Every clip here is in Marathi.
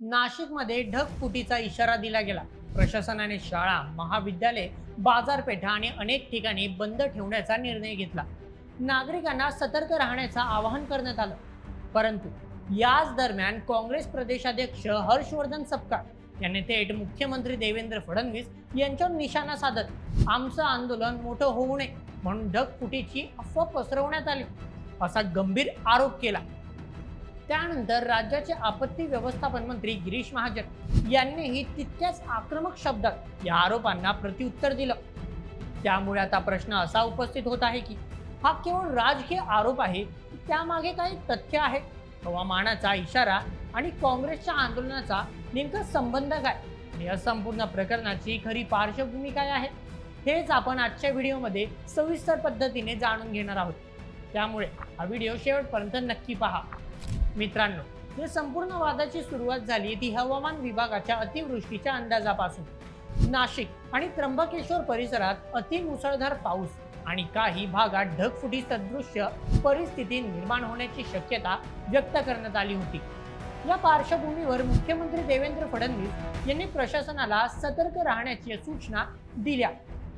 नाशिकमध्ये ढगफुटीचा इशारा दिला गेला. प्रशासनाने शाळा, महाविद्यालय, बाजारपेठा आणि अनेक ठिकाणी बंद ठेवण्याचा निर्णय घेतला. नागरिकांना सतर्क राहण्याचं आवाहन करण्यात आलं. परंतु याच दरम्यान काँग्रेस प्रदेशाध्यक्ष हर्षवर्धन सपकाळ यांनी थेट मुख्यमंत्री देवेंद्र फडणवीस यांच्यावर निशाणा साधत आमचं आंदोलन मोठं होऊ नये म्हणून ढगफुटीची अफवा पसरवण्यात आली असा गंभीर आरोप केला. त्यानंतर राज्याचे आपत्ती व्यवस्थापन मंत्री गिरीश महाजन यांनीही तितक्याच आक्रमक शब्दात या आरोपांना प्रत्युत्तर दिलं. त्यामुळे आता प्रश्न असा उपस्थित होत आहे की हा केवळ राजकीय आरोप आहे, त्यामागे काही तथ्य आहे? हवामानाचा इशारा आणि काँग्रेसच्या आंदोलनाचा नेमका संबंध काय? या संपूर्ण प्रकरणाची खरी पार्श्वभूमी काय आहे, हेच आपण आजच्या व्हिडिओमध्ये सविस्तर पद्धतीने जाणून घेणार आहोत. त्यामुळे हा व्हिडिओ शेवटपर्यंत नक्की पहा. मित्रांनो, या संपूर्ण वादाची सुरुवात झाली ती हवामान विभागाच्या अतिवृष्टीच्या अंदाजापासून. नाशिक आणि त्र्यंबकेश्वर परिसरात अतिमुसळधार पाऊस आणि काही भागात ढगफुटी सदृश्य परिस्थिती निर्माण होण्याची शक्यता व्यक्त करण्यात आली होती. या पार्श्वभूमीवर मुख्यमंत्री देवेंद्र फडणवीस यांनी प्रशासनाला सतर्क राहण्याची सूचना दिल्या.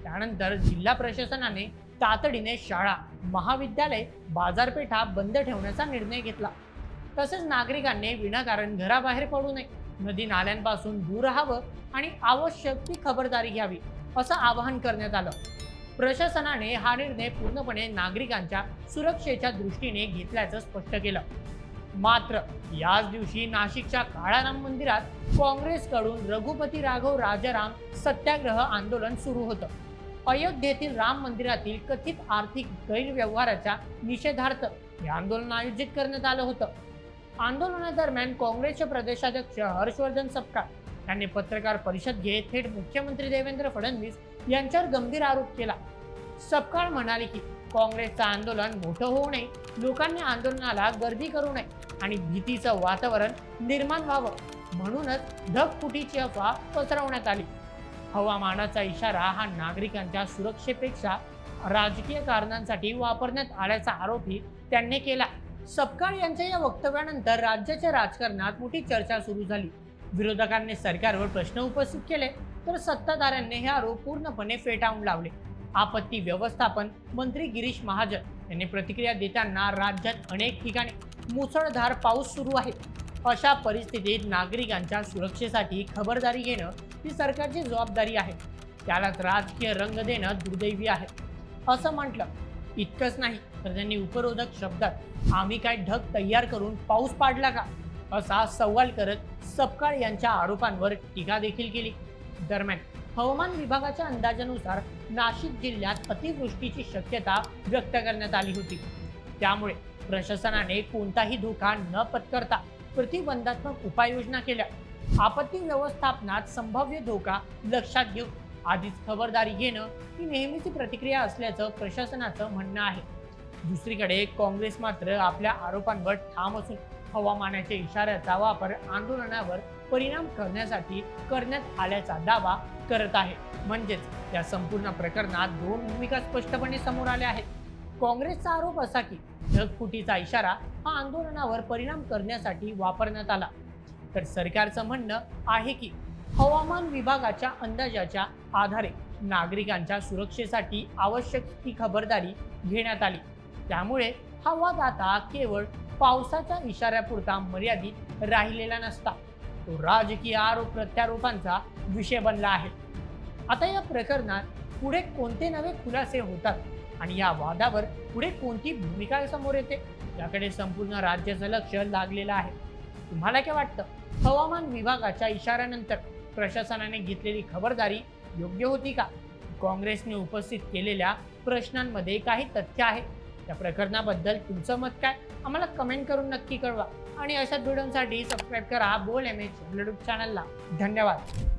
त्यानंतर जिल्हा प्रशासनाने तातडीने शाळा, महाविद्यालय, बाजारपेठा बंद ठेवण्याचा निर्णय घेतला. तसेच नागरिकांनी विनाकारण घराबाहेर पडू नये, नदी नाल्यांपासून दूर राहावं आणि आवश्यक ती खबरदारी घ्यावी असं आवाहन करण्यात आलं. प्रशासनाने हा निर्णय पूर्णपणे नागरिकांच्या सुरक्षेच्या दृष्टीने घेतल्याचं स्पष्ट केलं. मात्र याच दिवशी नाशिकच्या काळाराम मंदिरात काँग्रेसकडून रघुपती राघव राजाराम सत्याग्रह आंदोलन सुरू होतं. अयोध्येतील राम मंदिरातील कथित आर्थिक गैरव्यवहाराच्या निषेधार्थ हे आंदोलन आयोजित करण्यात आलं होतं. आंदोलनादरम्यान काँग्रेसचे प्रदेशाध्यक्ष हर्षवर्धन सपकाळ यांनी पत्रकार परिषद घेत थेट मुख्यमंत्री देवेंद्र फडणवीस यांच्यावर गंभीर आरोप केला. सपकाळ म्हणाले की काँग्रेसचं आंदोलन मोठं होऊ नये, लोकांनी आंदोलनाला गर्दी करू नये आणि भीतीचं वातावरण निर्माण व्हावं म्हणूनच ढगफुटीची अफवा पसरवण्यात आली. हवामानाचा इशारा हा नागरिकांच्या सुरक्षेपेक्षा राजकीय कारणांसाठी वापरण्यात आल्याचा आरोपही त्यांनी केला. सपकाळ यांच्या या वक्तव्यानंतर राज्याच्या राजकारणात मोठी चर्चा सुरू झाली. विरोधकांनी सरकारवर प्रश्न उपस्थित केले तर सत्ताधाऱ्यांनी हे आरोप पूर्णपणे फेटाळून लावले. आपत्ती व्यवस्थापन मंत्री गिरीश महाजन यांनी प्रतिक्रिया देताना राज्यात अनेक ठिकाणी मुसळधार पाऊस सुरू आहे. अशा परिस्थितीत नागरिकांच्या सुरक्षेसाठी खबरदारी घेणं ही सरकारची जबाबदारी आहे. त्यालाच राजकीय रंग देणं दुर्दैवी आहे असं म्हटलं. इतकंच नाही तर त्यांनी उपरोधक शब्दात आम्ही काय ढग तयार करून पाऊस पाडला का असा सवाल करत सपकाळ यांच्या आरोपांवर टीका देखील केली. दरम्यान हवामान विभागाच्या अंदाजानुसार नाशिक जिल्ह्यात अतिवृष्टीची शक्यता व्यक्त करण्यात आली होती. त्यामुळे प्रशासनाने कोणताही धोका न पत्करता प्रतिबंधात्मक उपाययोजना केल्या. आपत्ती व्यवस्थापनात संभाव्य धोका लक्षात घेऊन आधीच खबरदारी घेणं ही नेहमीची प्रतिक्रिया असल्याचं प्रशासनाचं म्हणणं आहे. दुसरीकडे काँग्रेस मात्र आपल्या आरोपांवर ठाम असून हवामानाच्या इशाऱ्याचा वापर आंदोलनावर परिणाम करण्यासाठी करण्यात आल्याचा दावा करत आहे. म्हणजेच या संपूर्ण प्रकरणात दोन भूमिका स्पष्टपणे समोर आल्या आहेत. काँग्रेसचा आरोप असा की ढगफुटीचा इशारा हा आंदोलनावर परिणाम करण्यासाठी वापरण्यात आला, तर सरकारचं म्हणणं आहे की हवामान विभागाच्या अंदाजाच्या आधारे नागरिकांच्या सुरक्षेसाठी आवश्यक ती खबरदारी घेण्यात आली. त्यामुळे हा वाद आता केवळ पावसाच्या इशाऱ्यापुरता मर्यादित राहिलेला नसता, तो राजकीय आरोप प्रत्यारोपांचा विषय बनला आहे. आता या प्रकरणात पुढे कोणते नवे खुलासे होतात आणि या वादावर पुढे कोणती भूमिका समोर येते याकडे संपूर्ण राज्याचं लक्ष लागलेलं आहे. तुम्हाला काय वाटतं? हवामान विभागाच्या इशाऱ्यानंतर प्रशासनाने घेतलेली खबरदारी योग्य होती का? काँग्रेसने उपस्थित केलेल्या प्रश्नांमध्ये काही तथ्य आहे? या प्रकरणाबद्दल तुमचं मत काय? आम्हाला कमेंट करून नक्की कळवा आणि अशाच व्हिडिओसाठी सबस्क्राईब करा बोल एमएच यूट्यूब चॅनलला. धन्यवाद.